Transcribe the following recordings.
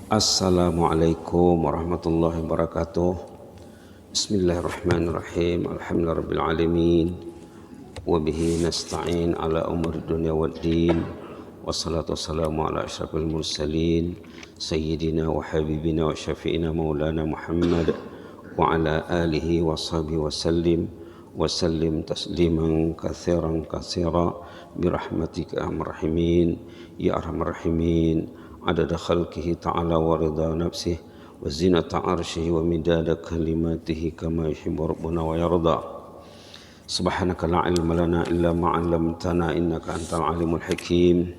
Assalamualaikum warahmatullahi wabarakatuh. Bismillahirrahmanirrahim. Alhamdulillahirabbil alamin. Wa bihi nasta'in ala umuri dunya waddin. Wassalatu wassalamu ala asyrafil mursalin sayyidina wa habibina wa syafi'ina maulana Muhammad wa ala alihi wa sahbihi wa sallim tasliman katsiran katsira birahmatika arhamar rahimin ya arhamar rahimin. Adada khalqihi ta'ala wa ridha nafsihi wa zinata arshihi wa midada kalimatihi kama yuhibbu rabbuna wa yarda. Subhanaka la ilma lana illa ma 'allamtana innaka antal alimul hakim.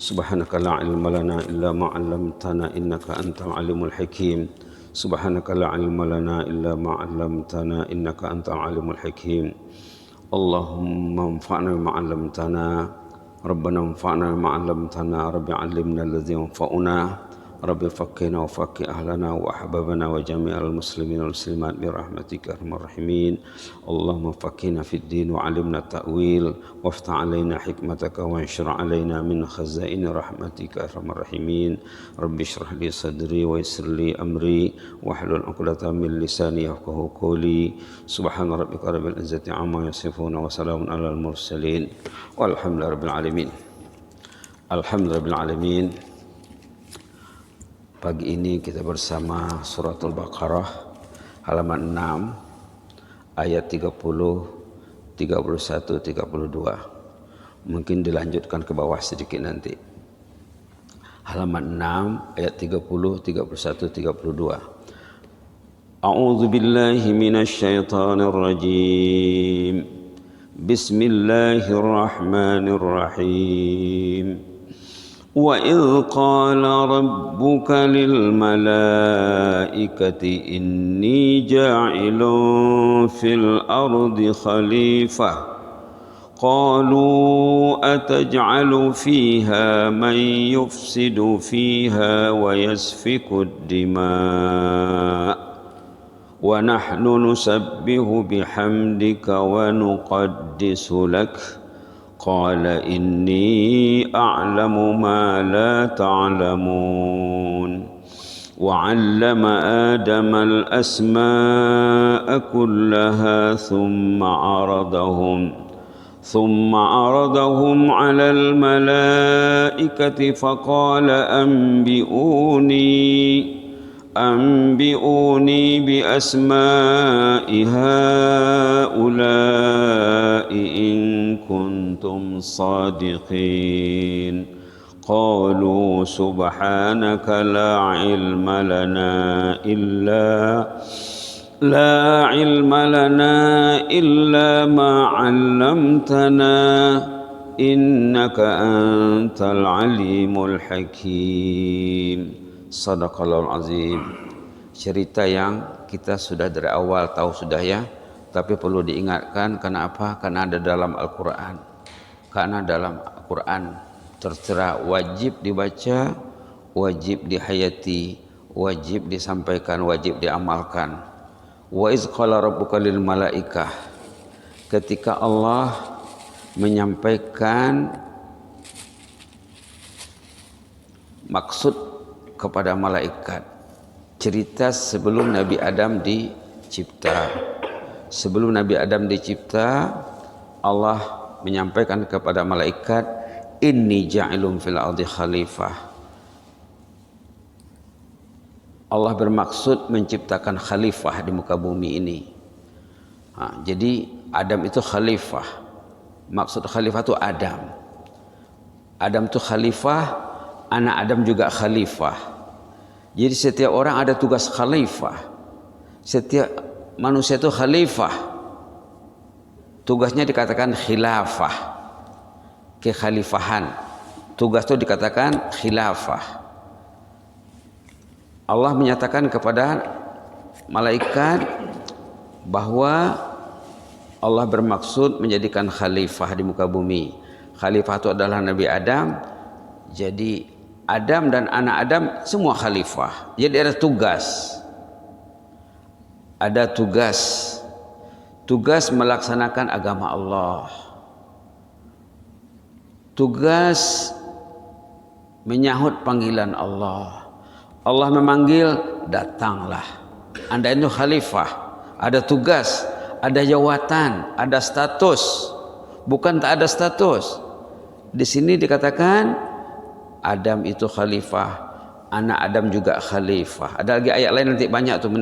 Subhanaka la ilma lana illa ma 'allamtana innaka antal alimul hakim. Subhanaka la ilma lana illa ma 'allamtana innaka antal alimul hakim. Allahumma anfa'na bima 'allamtana. Rabbana anfa'na bima 'allamtana. Rabbi 'allimna alladhi yanfa'una. Rabbi faqqihna wa faqqih ahlana wa ahbabana wa jami'al muslimin wal muslimat bi rahmatika arhamar rahimin. Allahumma faqqihna fid din wa 'allimna ta'wil waftah 'alaina hikmataka wa anshur 'alaina min khazaini rahmatika arhamar rahimin. Rabbi shrah li sadri wa yassir li amri wahlul 'uqdatam min lisani yafqahu qawli. Subhana rabbika rabbil izzati 'amma yasifun wa salamun 'alal mursalin walhamdulillahi rabbil alamin. Alhamdulillahirabbil alamin. Pagi ini kita bersama Suratul Baqarah halaman 6 ayat 30, 31, 32. Mungkin dilanjutkan ke bawah sedikit nanti. Halaman 6 ayat 30, 31, 32. A'udzu billahi minasy syaithanir rajim. Bismillahirrahmanirrahim. وَإِذْ قَالَ رَبُّكَ لِلْمَلَائِكَةِ إِنِّي جَاعِلٌ فِي الْأَرْضِ خَلِيفَةً قَالُوا أَتَجْعَلُ فِيهَا مَن يُفْسِدُ فِيهَا وَيَسْفِكُ الدِّمَاءَ وَنَحْنُ نُسَبِّحُ بِحَمْدِكَ وَنُقَدِّسُ لَكَ قال إني أعلم ما لا تعلمون وعلم آدم الأسماء كلها ثم عرضهم على الملائكة فقال أنبئوني بأسماء هؤلاء إن كنتم صادقين قالوا سبحانك لا علم لنا إلا ما علمتنا إنك أنت العليم الحكيم. Sadaqallahul azim. Cerita yang kita sudah dari awal tahu sudah ya, tapi perlu diingatkan. Kenapa? Karena ada dalam Al-Quran. Karena dalam Al-Quran tertera wajib dibaca, wajib dihayati, wajib disampaikan, wajib diamalkan. Wa iz qala rabbuka lil malaikah. Ketika Allah menyampaikan maksud kepada malaikat, cerita sebelum Nabi Adam dicipta. Sebelum Nabi Adam dicipta, Allah menyampaikan kepada malaikat, inni ja'ilun fil ardi khalifah. Allah bermaksud menciptakan khalifah di muka bumi ini. Jadi Adam itu khalifah. Maksud khalifah itu Adam. Adam itu khalifah, anak Adam juga khalifah. Jadi setiap orang ada tugas khalifah. Setiap manusia itu khalifah. Tugasnya dikatakan khilafah, kekhalifahan. Tugas itu dikatakan khilafah. Allah menyatakan kepada malaikat bahwa Allah bermaksud menjadikan khalifah di muka bumi. Khalifah itu adalah Nabi Adam. Jadi Adam dan anak Adam semua khalifah. Jadi ada tugas. Ada tugas melaksanakan agama Allah. Tugas menyahut panggilan Allah. Allah memanggil, datanglah. Anda itu khalifah, ada tugas, ada jawatan, ada status. Bukan tak ada status. Di sini dikatakan Adam itu khalifah, anak Adam juga khalifah. Ada lagi ayat lain nanti banyak tuh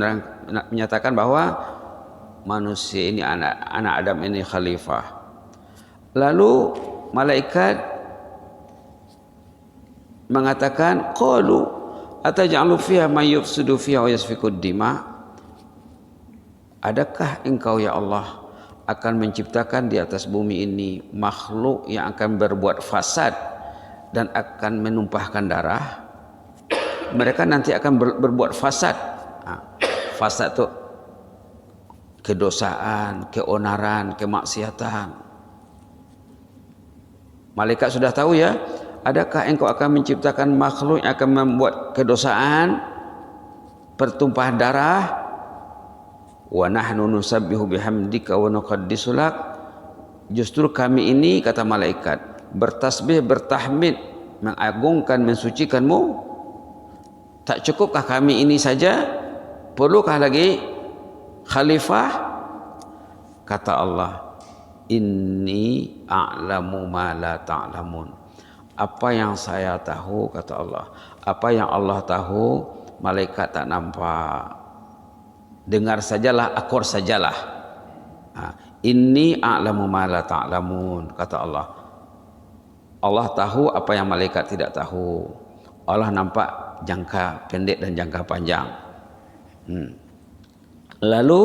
menyatakan bahwa manusia ini anak Adam ini khalifah. Lalu malaikat mengatakan, qalu ataj'alu fiha may yufsidu fiha wa yasfikud dima. Adakah engkau ya Allah akan menciptakan di atas bumi ini makhluk yang akan berbuat fasad dan akan menumpahkan darah? Mereka nanti akan berbuat fasad. Fasad itu kedosaan, keonaran, kemaksiatan. Malaikat sudah tahu ya, adakah engkau akan menciptakan makhluk yang akan membuat kedosaan, pertumpahan darah? Wa nahnu nusabbihu bihamdika wa nuqaddisu lak. Justru kami ini, kata malaikat, bertasbih, bertahmid, mengagungkan, mensucikanmu. Tak cukupkah kami ini saja? Perlukah lagi khalifah? Kata Allah, inni a'lamu ma la ta'lamun. Apa yang saya tahu, kata Allah, apa yang Allah tahu, malaikat tak nampak. Dengar sajalah, akur sajalah. Inni a'lamu ma la ta'lamun, kata Allah. Allah tahu apa yang malaikat tidak tahu. Allah nampak jangka pendek dan jangka panjang. Lalu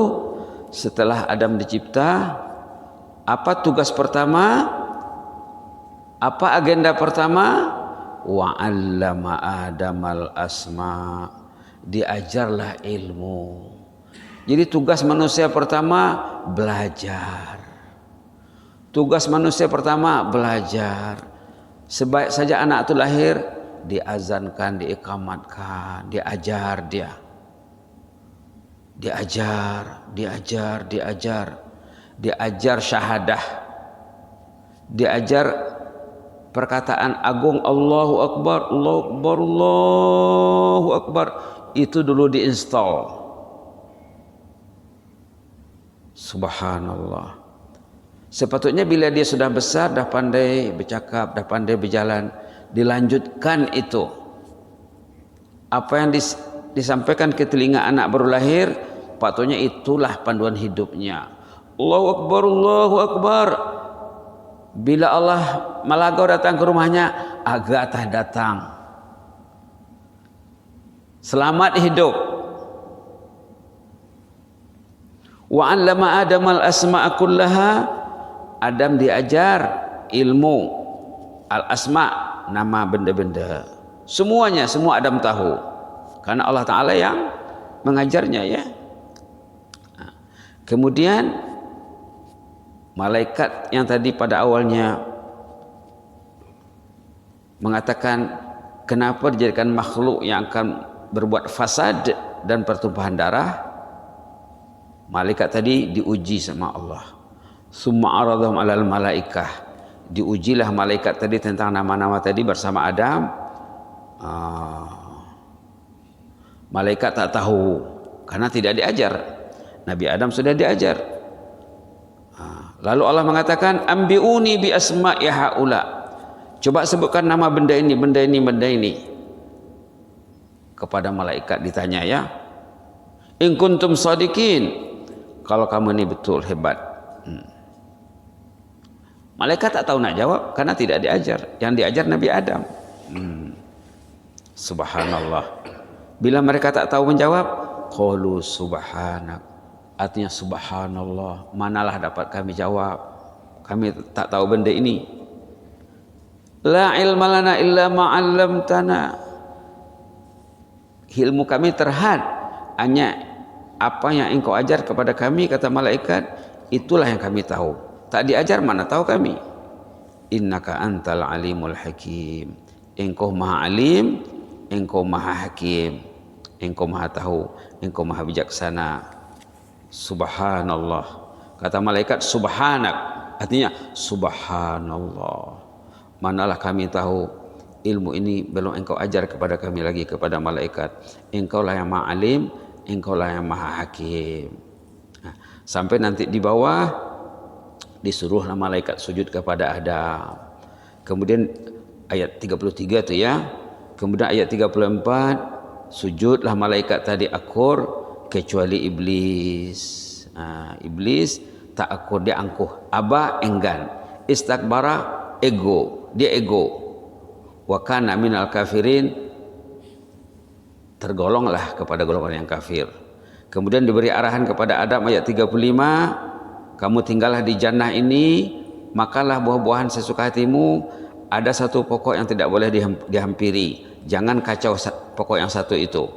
setelah Adam dicipta, apa tugas pertama? Apa agenda pertama? Wa 'allama Adamal asma. Diajarlah ilmu. Jadi tugas manusia pertama belajar. Tugas manusia pertama belajar. Sebaik saja anak itu lahir, diazankan, diikamatkan, diajar dia. Diajar syahadah. Diajar perkataan agung Allahu Akbar, Allahu Akbar, Allahu Akbar. Itu dulu diinstal. Subhanallah. Sepatutnya bila dia sudah besar, dah pandai bercakap, dah pandai berjalan, dilanjutkan itu. Apa yang disampaikan ke telinga anak baru lahir, patutnya itulah panduan hidupnya. Allahu Akbar, Allahu Akbar. Bila Allah malagau datang ke rumahnya, agatah datang. Selamat hidup. Wa 'allama Adamal asma'a kullaha. Adam diajar ilmu al-asma, nama benda-benda. Semuanya, semua Adam tahu. Karena Allah Ta'ala yang mengajarnya ya. Kemudian malaikat yang tadi pada awalnya mengatakan kenapa dijadikan makhluk yang akan berbuat fasad dan pertumpahan darah, malaikat tadi diuji sama Allah. Summa aradhum 'alal malaikah. Diujilah malaikat tadi tentang nama-nama tadi bersama Adam. Malaikat tak tahu karena tidak diajar. Nabi Adam sudah diajar. Lalu Allah mengatakan, ambiuni bi asma'i haula. Coba sebutkan nama benda ini, benda ini, benda ini. Kepada malaikat ditanya ya. In kuntum shadiqin. Kalau kamu ini betul hebat. Malaikat tak tahu nak jawab karena tidak diajar. Yang diajar Nabi Adam. Subhanallah. Bila mereka tak tahu menjawab, qalu subhanak. Artinya subhanallah, manalah dapat kami jawab. Kami tak tahu benda ini. La ilma lana illa ma 'allamtana. Ilmu kami terhad, hanya apa yang engkau ajar kepada kami, kata malaikat, itulah yang kami tahu. Tak diajar mana tahu kami. Innaka antal alimul hakim. Engkau maha alim, engkau maha hakim, engkau maha tahu, engkau maha bijaksana. Subhanallah. Kata malaikat subhanak, artinya subhanallah. Manalah kami tahu ilmu ini belum engkau ajar kepada kami lagi, kepada malaikat. Engkau lah yang maha alim, engkau lah yang maha hakim. Nah, sampai nanti di bawah disuruhlah malaikat sujud kepada Adam. Kemudian ayat 33 itu ya. Kemudian ayat 34, sujudlah malaikat tadi akur kecuali iblis. Nah, iblis tak akur, dia angkuh. Aba, enggan. Istakbara, ego, dia ego. Wa kana minal kafirin, tergolonglah kepada golongan yang kafir. Kemudian diberi arahan kepada Adam ayat 35, kamu tinggallah di jannah ini, makanlah buah-buahan sesuka hatimu, ada satu pokok yang tidak boleh dihampiri, jangan kacau pokok yang satu itu.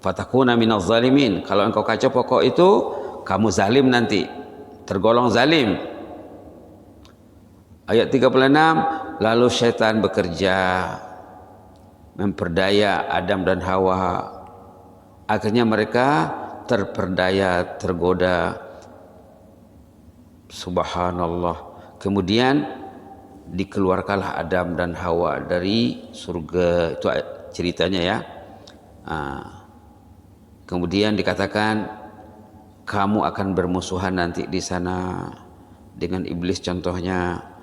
Fatakuna minaz zalimin, kalau engkau kacau pokok itu kamu zalim nanti, tergolong zalim. Ayat 36, lalu syaitan bekerja memperdaya Adam dan Hawa. Akhirnya mereka terperdaya, tergoda. Subhanallah. Kemudian dikeluarkanlah Adam dan Hawa dari surga. Itu ceritanya ya. Kemudian dikatakan kamu akan bermusuhan nanti di sana dengan iblis contohnya.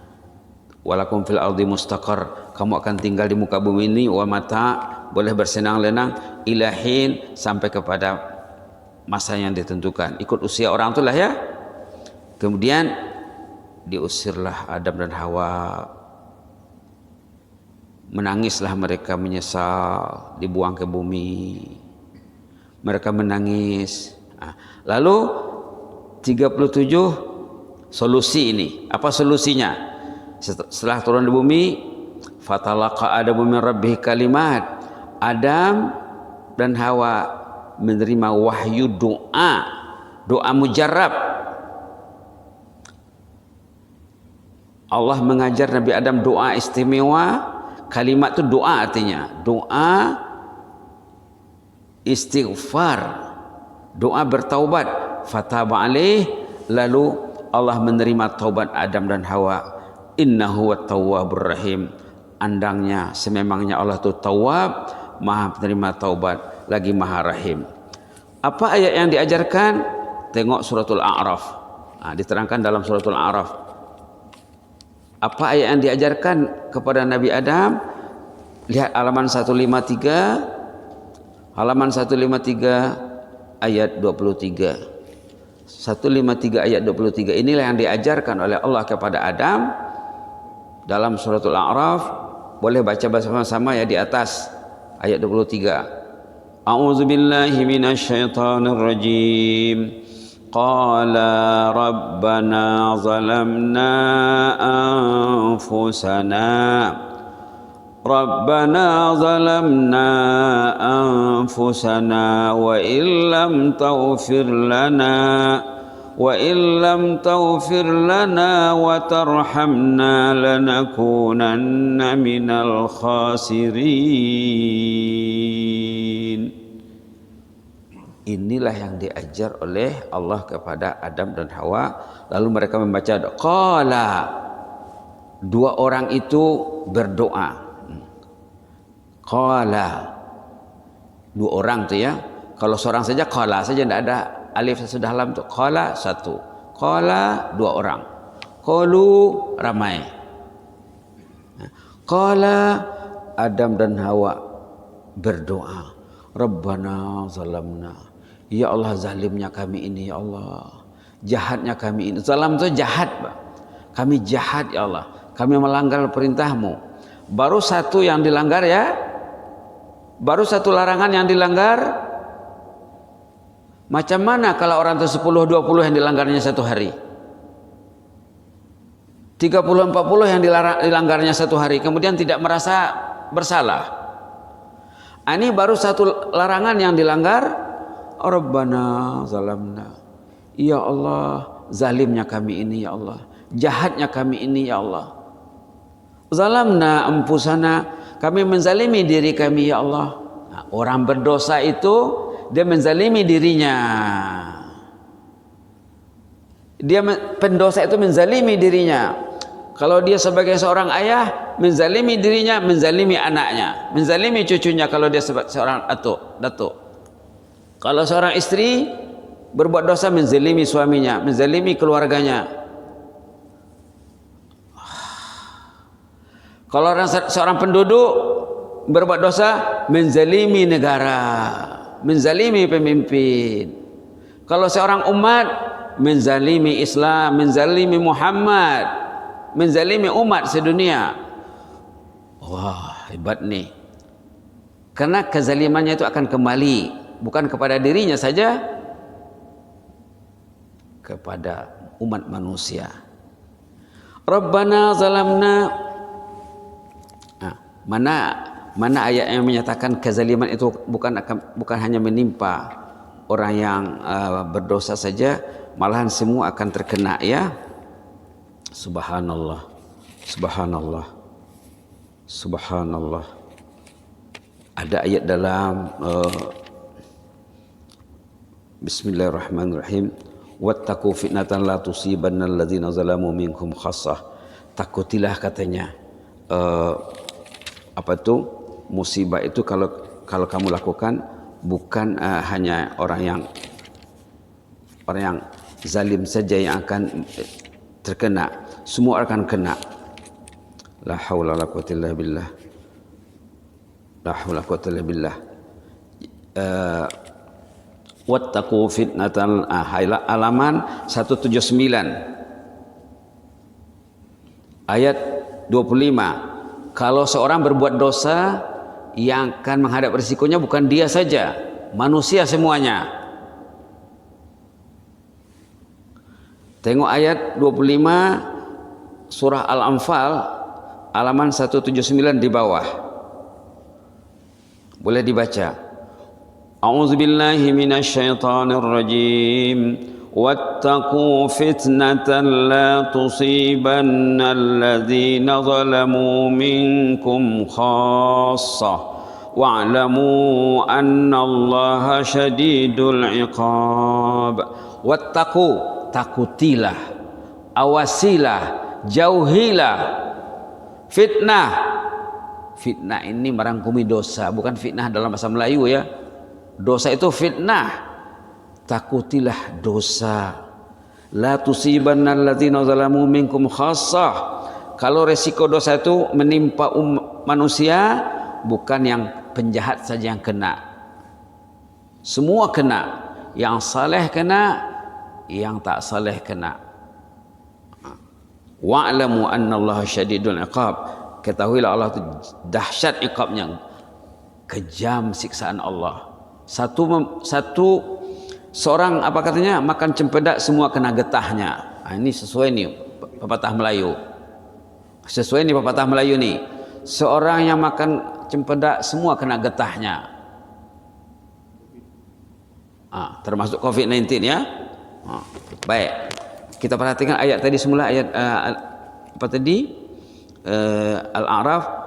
Walakum fil ardi mustaqar, kamu akan tinggal di muka bumi ini, wa mata, boleh bersenang-lenang, ilahin, sampai kepada masa yang ditentukan, ikut usia orang itulah ya. Kemudian diusirlah Adam dan Hawa, menangislah mereka, menyesal, dibuang ke bumi, mereka menangis. Lalu 37 solusi ini, apa solusinya? Setelah turun di bumi, fatalaqa Adamu min rabbih kalimat, Adam dan Hawa menerima wahyu doa mujarab. Allah mengajar Nabi Adam doa istimewa. Kalimat itu doa, artinya doa istighfar, doa bertaubat. Fataba alaih, lalu Allah menerima taubat Adam dan Hawa. Innahu wat-tawwabur rahim, andangnya sememangnya Allah itu tawab, maha penerima taubat, lagi maha rahim. Apa ayat yang diajarkan? Tengok suratul A'raf. Diterangkan dalam suratul A'raf. Apa ayat yang diajarkan kepada Nabi Adam? Lihat halaman 153, halaman 153 ayat 23. 153 ayat 23, inilah yang diajarkan oleh Allah kepada Adam dalam suratul A'raf. Boleh baca bersama-sama ya di atas ayat 23. A'udzubillahi minasyaitonir rajim. Qala rabbana zalamna anfusana Rabbana zalamna anfusana wa illam taghfir lana wa tarhamna lanakunanna minal khasirin. Inilah yang diajar oleh Allah kepada Adam dan Hawa. Lalu mereka membaca doa. Qala, dua orang itu berdoa. Qala, dua orang tu ya. Kalau seorang saja qala saja, tidak ada alif sesudah lam tu. Qala satu, qala dua orang, qalu ramai. Qala Adam dan Hawa berdoa, Rabbana zalamna, ya Allah zalimnya kami ini ya Allah, jahatnya kami ini. Zalam itu jahat, kami jahat ya Allah, kami melanggar perintahmu. Baru satu yang dilanggar ya, baru satu larangan yang dilanggar. Macam mana kalau orang itu 10-20 yang dilanggarnya satu hari, 30-40 yang dilanggarnya satu hari, kemudian tidak merasa bersalah. Ini baru satu larangan yang dilanggar. Rabbana zalamna, ya Allah zalimnya kami ini ya Allah, jahatnya kami ini ya Allah. Zalamna anfusana, kami menzalimi diri kami ya Allah. Orang berdosa itu dia menzalimi dirinya. Pendosa itu menzalimi dirinya. Kalau dia sebagai seorang ayah, menzalimi dirinya, menzalimi anaknya, menzalimi cucunya kalau dia seorang datuk. Kalau seorang istri berbuat dosa, menzalimi suaminya, menzalimi keluarganya. Kalau seorang penduduk berbuat dosa, menzalimi negara, menzalimi pemimpin. Kalau seorang umat, menzalimi Islam, menzalimi Muhammad, menzalimi umat sedunia. Wah, hebat nih. Karena kezalimannya itu akan kembali bukan kepada dirinya saja, kepada umat manusia. Rabbana zalamna. Nah, mana ayat yang menyatakan kezaliman itu bukan hanya menimpa orang yang berdosa saja, malahan semua akan terkena, ya. Subhanallah, subhanallah, subhanallah. Ada ayat dalam Bismillahirrahmanirrahim. Wattaqu fitnatan la tusibanna alladzina zalamu minkum khassah. Takutilah, katanya, musibah itu kalau kamu lakukan bukan hanya orang yang zalim saja yang akan terkena, semua akan kena. La haula wala quwwata illa billah. La haula wala quwwata illa billah. Wattaqu fitnatan, halaman 179 ayat 25. Kalau seorang berbuat dosa, yang akan menghadap risikonya bukan dia saja, manusia semuanya. Tengok ayat 25 surah Al-Anfal halaman 179 di bawah. Boleh dibaca. A'udzubillahi minasyaitonir rajim. Wattaqu fitnatan la tusibanna alladzina zalamu minkum khassah wa'lamu annallaha syadidul iqab. Wattaqu, takutilah, awasilah, jauhilah fitnah. Fitnah ini merangkumi dosa, bukan fitnah dalam bahasa Melayu, ya. Dosa itu fitnah. Takutilah dosa. La tusibanna alladzina zalamu minkum khassah. Kalau resiko dosa itu menimpa manusia, bukan yang penjahat saja yang kena, semua kena. Yang saleh kena, yang tak saleh kena. Wa'lamu annallaha syadidul iqab. Ketahuilah Allah itu dahsyat iqabnya, kejam siksaan Allah. Seorang apa katanya, makan cempedak semua kena getahnya. Ini sesuai nih pepatah Melayu. Sesuai nih pepatah Melayu nih. Seorang yang makan cempedak semua kena getahnya. Termasuk COVID-19, ya. Baik. Kita perhatikan ayat tadi semula, ayat apa tadi? Al-A'raf.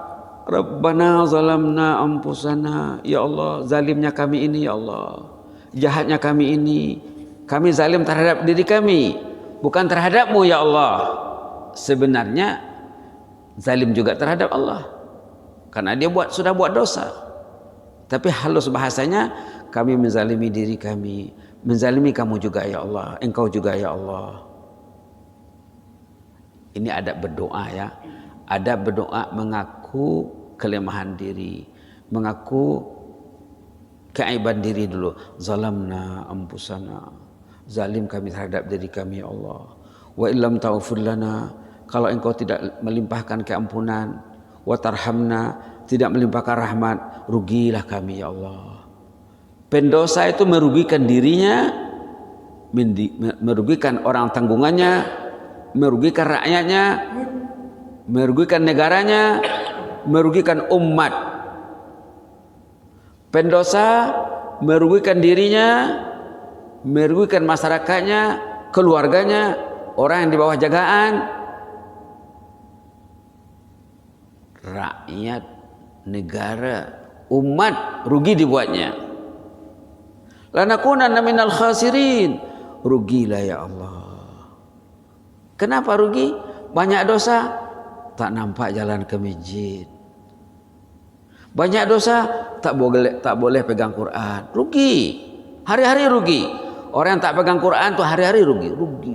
Rabbana zalamna anfusana. Ya Allah, zalimnya kami ini, ya Allah. Jahatnya kami ini. Kami zalim terhadap diri kami, bukan terhadapmu, ya Allah. Sebenarnya zalim juga terhadap Allah, karena dia sudah buat dosa. Tapi halus bahasanya, kami menzalimi diri kami, menzalimi kamu juga, ya Allah. Engkau juga, ya Allah. Ini adab berdoa, ya. Adab berdoa mengaku kelemahan diri, mengaku keaiban diri dulu. Zalamna anfusana, zalim kami terhadap diri kami, ya Allah. Wa illam taghfir lana, kalau engkau tidak melimpahkan keampunan, wa tarhamna, tidak melimpahkan rahmat, rugilah kami, ya Allah. Pendosa itu merugikan dirinya, merugikan orang tanggungannya, merugikan rakyatnya, merugikan negaranya, merugikan umat. Pendosa merugikan dirinya, merugikan masyarakatnya, keluarganya, orang yang di bawah jagaan, rakyat, negara, umat, rugi dibuatnya. Lanakunanna minal khasirin, rugilah, ya Allah. Kenapa rugi? banyak dosa, tak nampak jalan ke masjid. Banyak dosa, tak boleh pegang Quran. Rugi. Hari-hari rugi. Orang yang tak pegang Quran tuh hari-hari rugi. Rugi.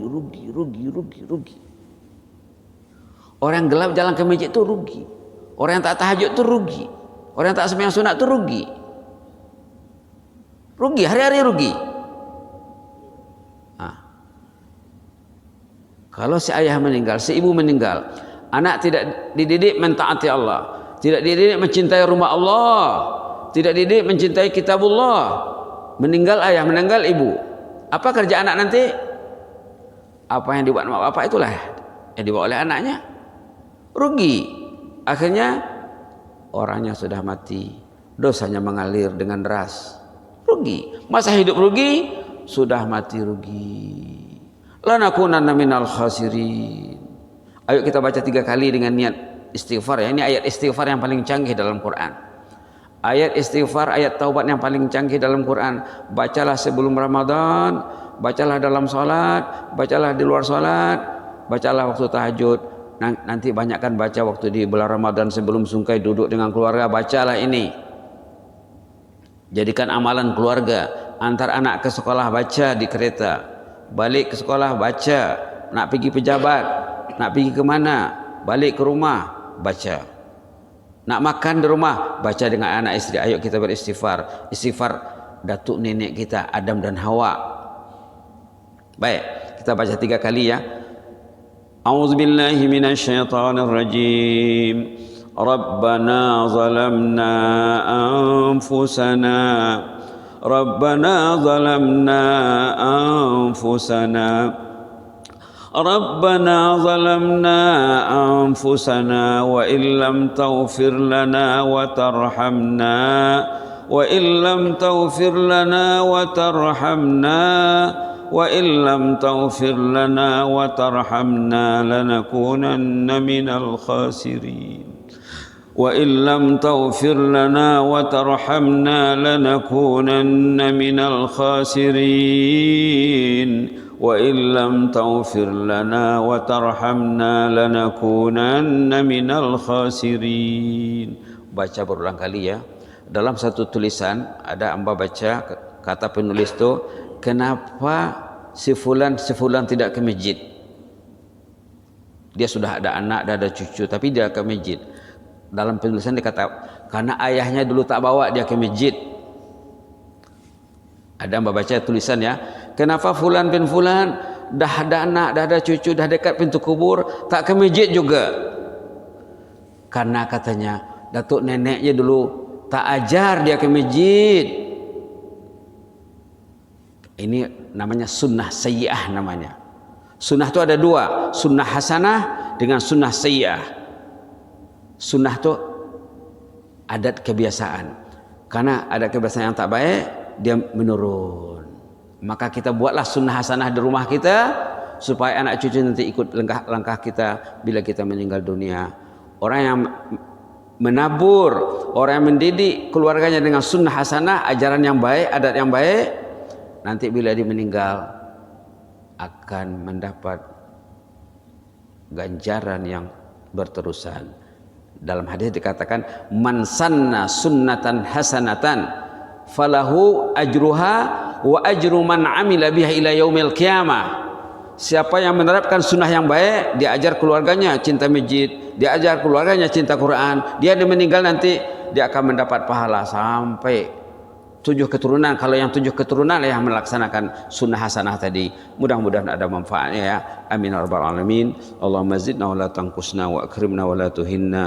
Orang yang gelap jalan ke masjid tuh rugi. Orang yang tak tahajud tuh rugi. Orang yang tak sembahyang sunat tuh rugi. Rugi, hari-hari rugi. Kalau si ayah meninggal, si ibu meninggal, anak tidak dididik mentaati Allah, tidak dididik mencintai rumah Allah, tidak dididik mencintai kitabullah, meninggal ayah, meninggal ibu, apa kerja anak nanti? Apa yang dibuat mak bapak itulah yang dibawa oleh anaknya. Rugi. Akhirnya orangnya sudah mati, dosanya mengalir dengan deras. Rugi. Masa hidup rugi, sudah mati rugi. Lanakunanna minal khasirin. Ayo kita baca 3 kali dengan niat istighfar ya. Ini ayat istighfar yang paling canggih dalam Quran. Ayat istighfar, ayat taubat yang paling canggih dalam Quran. Bacalah sebelum Ramadan, bacalah dalam salat, bacalah di luar salat, bacalah waktu tahajud. Nanti banyakkan baca waktu di bulan Ramadan sebelum sungkai duduk dengan keluarga, bacalah ini. Jadikan amalan keluarga. Antar anak ke sekolah baca di kereta, balik ke sekolah baca, nak pergi pejabat, nak pergi ke mana, balik ke rumah baca, nak makan di rumah baca dengan anak istri. Ayo kita beristighfar. Istighfar datuk nenek kita Adam dan Hawa. Baik, kita baca 3 kali ya. A'udzubillahi minasyaitonirrajim. Rabbana zalamna anfusana. Rabbana zalamna anfusana. Rabbana zalamna anfusana wa illam taghfir lana wa tarhamna wa illam taghfir lana wa tarhamna wa illam taghfir lana wa tarhamna lanakunanna minal khasirin. Wa illam taghfir lana wa tarhamna lanakunanna minal khasirin. Wa illam taghfir lana wa tarhamna lanakunanna minal khasirin. Baca berulang kali ya. Dalam satu tulisan ada hamba baca kata penulis itu, kenapa si fulan tidak ke masjid? Dia sudah ada anak, dah ada cucu, tapi dia ke masjid. Dalam penulisan dia kata, karena ayahnya dulu tak bawa dia ke masjid. Ada hamba baca tulisan ya, kenapa fulan bin fulan dah ada anak, dah ada cucu, dah dekat pintu kubur, tak ke masjid juga? Karena katanya datuk neneknya dulu tak ajar dia ke masjid. Ini namanya sunnah sayyi'ah namanya. Sunnah itu ada 2, sunnah hasanah dengan sunnah sayyi'ah. Sunnah itu adat kebiasaan. Karena ada kebiasaan yang tak baik, dia menurun. Maka kita buatlah sunnah hasanah di rumah kita, supaya anak cucu nanti ikut langkah kita bila kita meninggal dunia. Orang yang menabur, orang yang mendidik keluarganya dengan sunnah hasanah, ajaran yang baik, adat yang baik, nanti bila dia meninggal akan mendapat ganjaran yang berterusan. Dalam hadis dikatakan, man sanna sunnatan hasanatan falahu ajruha wa ajru man amila biha ila yaumil qiyamah. Siapa yang menerapkan sunnah yang baik, dia ajar keluarganya cinta masjid, dia ajar keluarganya cinta Quran, dia meninggal nanti dia akan mendapat pahala sampai 7 keturunan. Kalau yang 7 keturunan yang melaksanakan sunnah hasanah tadi, mudah-mudahan ada manfaatnya ya. Amin ya rabbal alamin. Allahumma zidna wa la tanqusna wa akrimna wa la tuhinna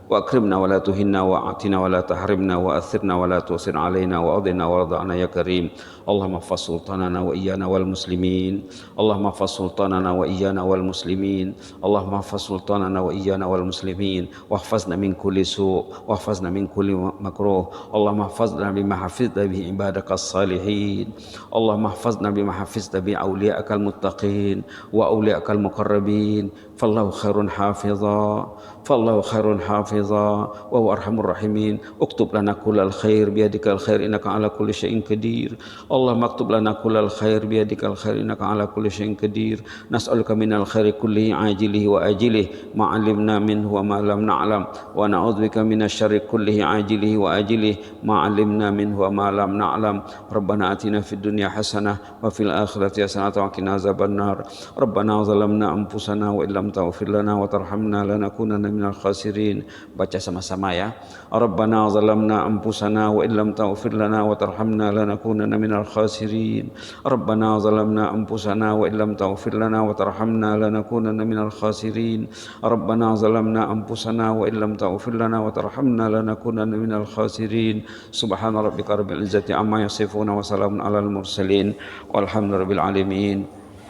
wa akrimna wa la tuhinna wa atina wa la tahrimna wa athirna wa la tusir alaina wa adina wa radana ya karim. Allahumma hafaz sultanana wa iyana wal muslimin. Allahumma hafaz sultanana wa iyana wal muslimin. Allahumma hafaz sultanana wa iyana wal muslimin. Wahfazna min kulli su' wahfazna min kulli makruh. Allahumma hafazna bima hafizta bi ibadakas salihin. Allahumma hafazna bima hafizta bi awliya'akal muttaqin wa awliya'akal muqarrabin. Fallahu khairun hafizah. Fallahu khairun hafizah. حافظا وهو أرحم الراحمين. اكتب لنا كل الخير بيدك الخير إنك على كل شيء قدير. اللهم اكتب لنا كل الخير بيدك الخير إنك على كل شيء قدير. نسألك من الخير كله عاجله وآجله ما علمنا منه وما لم نعلم، ونعوذ بك من الشر كله عاجله وآجله ما علمنا منه وما لم نعلم. ربنا آتنا في الدنيا حسنة وفي الآخرة حسنة وقنا عذاب النار. ربنا ظلمنا أنفسنا وإن لم تغفر لنا وترحمنا لنكونن من الخاسرين. Baca sama-sama ya. Rabbana zalamna anfusana wa illam taghfir lana wa tarhamna lanakunanna minal khasirin. Rabbana zalamna anfusana wa illam taghfir lana wa tarhamna lanakunanna minal khasirin. Rabbana zalamna anfusana wa illam taghfir lana wa tarhamna lanakunanna minal khasirin. Subhana rabbika rabbil izzati amma yasifun wa salamun alal mursalin walhamdulillahi rabbil alamin.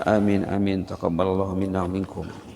Amin amin. Taqabbalallahu minna wa minkum.